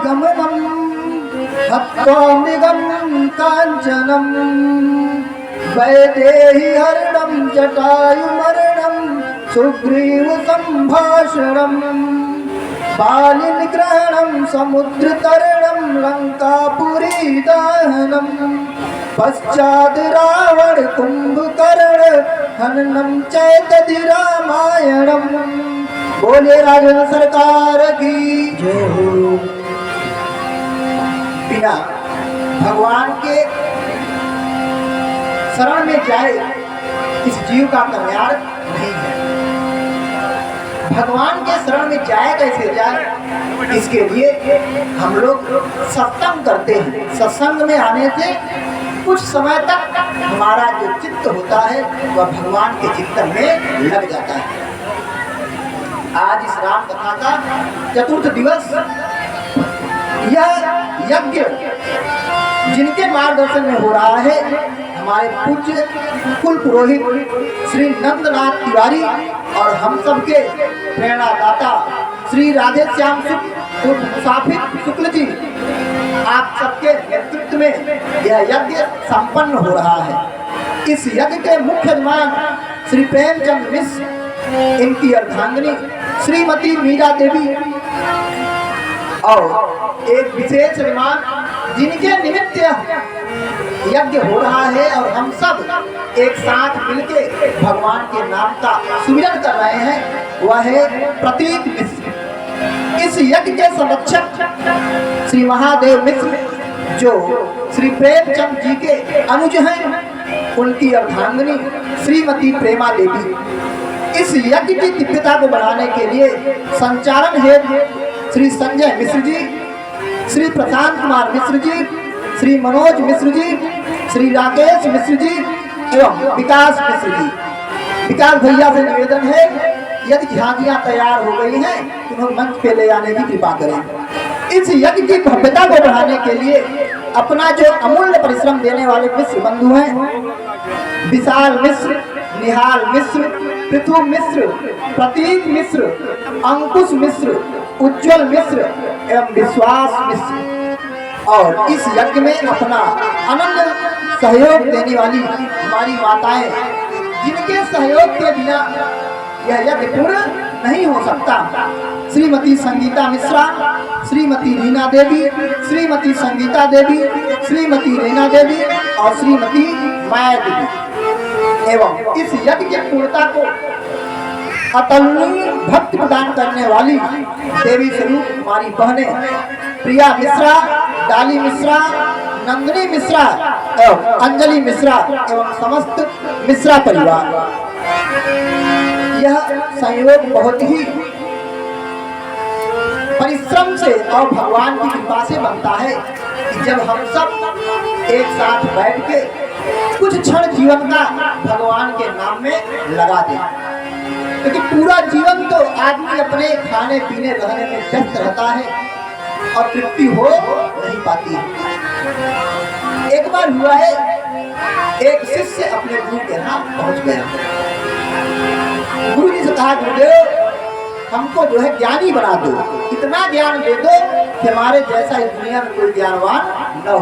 गमनम हत्वा मृगम कांचनम वैदेही हरणम जटायुमरणम सुग्रीव संभाषणम बाली निग्रहणम समुद्र तरणम लंकापुरी दहनम पश्चात रावण कुंभकर्ण हननम चैतदि रामायणम। बोले राजन सरकार की जय हो। बिना भगवान के शरण में जाए इस जीव का कल्याण नहीं है। भगवान के शरण में जाए कैसे जाए, इसके लिए हम लोग सत्संग करते हैं। सत्संग में आने से कुछ समय तक हमारा जो चित्त होता है वह भगवान के चिंतन में लग जाता है। आज इस राम कथा का चतुर्थ दिवस, यह यज्ञ जिनके मार्गदर्शन में हो रहा है हमारे पूज्य कुल पुरोहित श्री नंदनाथ तिवारी और हम सबके प्रेरणादाता श्री राधे श्याम मुसाफिर शुक्ल जी, आप सबके नेतृत्व में यह यज्ञ संपन्न हो रहा है। इस यज्ञ के मुख्य यजमान श्री प्रेमचंद मिश्र, इनकी अर्धांगिनी श्रीमती मीरा देवी और एक विशेष यजमान जिनके निमित्त यज्ञ हो रहा है और हम सब एक साथ मिलके भगवान के नाम का सुमिरन कर रहे हैं, वह है प्रतीक मिश्र। इस यज्ञ के संरक्षक श्री महादेव मिश्र जो श्री प्रेमचंद जी के अनुज हैं, उनकी अर्धांगिनी श्रीमती प्रेमा देवी। इस यज्ञ की दिव्यता को बढ़ाने के लिए संचालन है श्री संजय मिश्र जी, श्री प्रशांत कुमार मिश्र जी, श्री मनोज मिश्र जी, श्री राकेश मिश्र जी एवं विकास मिश्र जी। विकास भैया से निवेदन है, यदि झांकियां तैयार हो गई हैं तो उन्हें मंच पे ले आने की कृपा करें। इस यज्ञ की भव्यता को बढ़ाने के लिए अपना जो अमूल्य परिश्रम देने वाले मिश्र बंधु हैं, विशाल मिश्र, निहाल मिश्र, पृथु मिश्र, प्रतीक मिश्र, अंकुश मिश्र, उज्जवल मिश्र एवं विश्वास मिश्र, और इस यज्ञ में अपना अनन्य सहयोग देने वाली हमारी माताएं, जिनके सहयोग के बिना यह यज्ञ पूर्ण नहीं हो सकता। श्रीमती संगीता मिश्रा, श्रीमती रीना देवी, श्रीमती संगीता देवी, श्रीमती रीना देवी और श्रीमती माया देवी एवं इस यज्ञ की पूर्णता को अतुलनीय भक्ति प्रदान करने वाली देवी स्वरूप हमारी बहनें प्रिया मिश्रा, डाली मिश्रा, नंदिनी मिश्रा एवं अंजलि मिश्रा एवं समस्त मिश्रा परिवार। यह संयोग बहुत ही परिश्रम से और भगवान की कृपा से बनता है कि जब हम सब एक साथ बैठ के कुछ क्षण जीवन का भगवान के नाम में लगा दें, क्योंकि पूरा जीवन तो आदमी अपने खाने पीने रहने में व्यस्त रहता है और तृप्ति हो नहीं पाती है। एक बार हुआ है, एक शिष्य अपने गुरु के यहाँ पहुंच गया। गुरु जी से कहा, गुरुदेव हमको जो है ज्ञानी बना दो, इतना ज्ञान दे दो कि हमारे जैसा इस दुनिया में कोई ज्ञानवान न हो।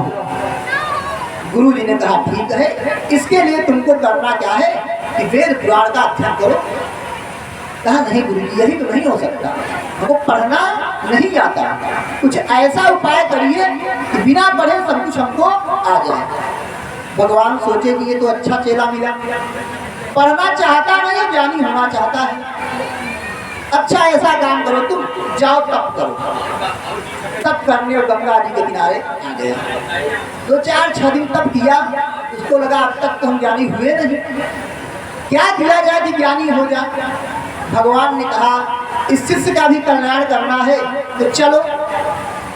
गुरु जी ने कहा, ठीक है, इसके लिए तुमको करना क्या है कि वेद पुराण का अध्ययन करो। कहा, नहीं गुरु जी, यही तो नहीं हो सकता, हमको पढ़ना नहीं आता, कुछ ऐसा उपाय करिए कि बिना पढ़े सब कुछ हमको आ जाए। भगवान सोचे कि ये तो अच्छा चेला मिला, पढ़ना चाहता नहीं, ज्ञानी होना चाहता है। अच्छा ऐसा काम करो, तुम जाओ तप करो। तप करने और गंगा जी के किनारे आ गया। 2-4-6 दिन तप किया, उसको लगा अब तक तो हम ज्ञानी हुए नहीं, क्या किया जाए कि ज्ञानी हो जाए। भगवान ने कहा, इस शिष्य का भी कल्याण करना है तो चलो।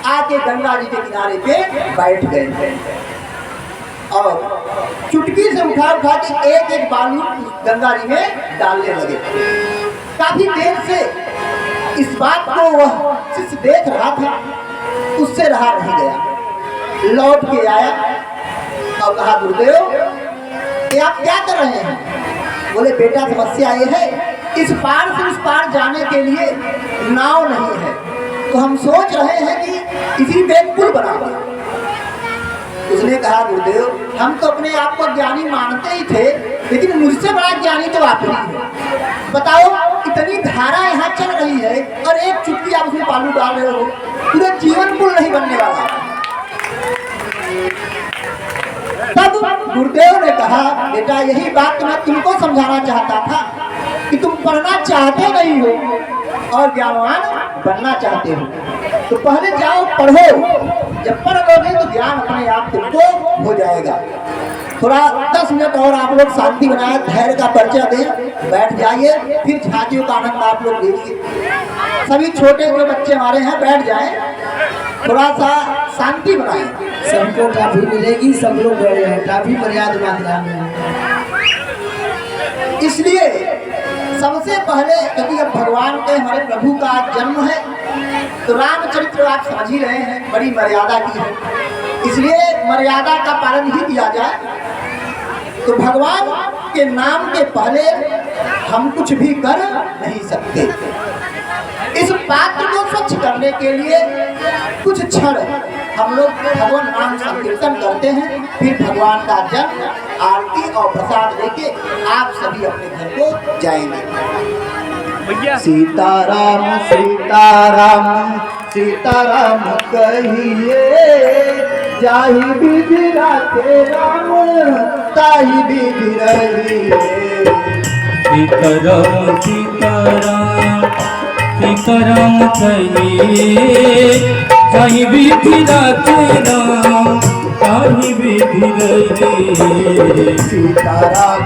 आके गंगा जी के किनारे पे बैठ गए और चुटकी से उठा उठा के एक एक बालू गंगा जी में डालने लगे। काफी देर से इस बात को वह शिष्य देख रहा था, उससे रहा नहीं गया। लौट के आया और कहा, गुरुदेव ये आप क्या कर रहे हैं? बोले, बेटा समस्या ये है, इस पार से उस पार जाने के लिए नाव नहीं है, तो हम सोच रहे हैं कि इसी पे एक पुल बना दें। उसने कहा गुरुदेव हम तो अपने आप को ज्ञानी मानते ही थे, लेकिन मुझसे बड़ा ज्ञानी तो आप ही हैं। बताओ इतनी धारा यहाँ चल रही है और एक चुटकी आप उसमें बालू डाल रहे हो, पूरा जीवन पुल नहीं बनने वाला। तब गुरुदेव ने कहा बेटा यही बात मैं तुमको समझाना चाहता था कि तुम पढ़ना चाहते नहीं हो और ज्ञानवान बनना चाहते हो, तो पहले जाओ पढ़ो। जब पढ़ लोगे तो ज्ञान अपने आप तुमको हो जाएगा। थोड़ा 10 मिनट और आप लोग शांति बनाए, धैर्य का परिचय दें, बैठ जाइए, फिर झांकियों का आनंद आप लोग लीजिए। सभी छोटे जो बच्चे हमारे हैं बैठ जाएं, थोड़ा सा शांति बनाएं। सबको टॉफी मिलेगी, सब लोग बैठ जाए, टॉफी पर्याप्त मात्रा में। इसलिए सबसे पहले क्योंकि अब भगवान के हमारे प्रभु का जन्म है, तो रामचरित्र आप समझ ही रहे हैं बड़ी मर्यादा की है, इसलिए मर्यादा का पालन ही किया जाए। तो भगवान के नाम के पहले हम कुछ भी कर नहीं सकते। इस पात्र को स्वच्छ करने के लिए कुछ क्षण हम लोग भगवान नाम संकीर्तन करते हैं, फिर भगवान का जन्म, आरती और प्रसाद लेके आप सभी अपने घर को जाएंगे। सीताराम सीताराम सीताराम कहिए, जाहि विधि राखे राम ताहि विधि रहिए। सीताराम सीताराम सीताराम कहिए, जाहि विधि राखे राम ताहि विधि रहिए। सीताराम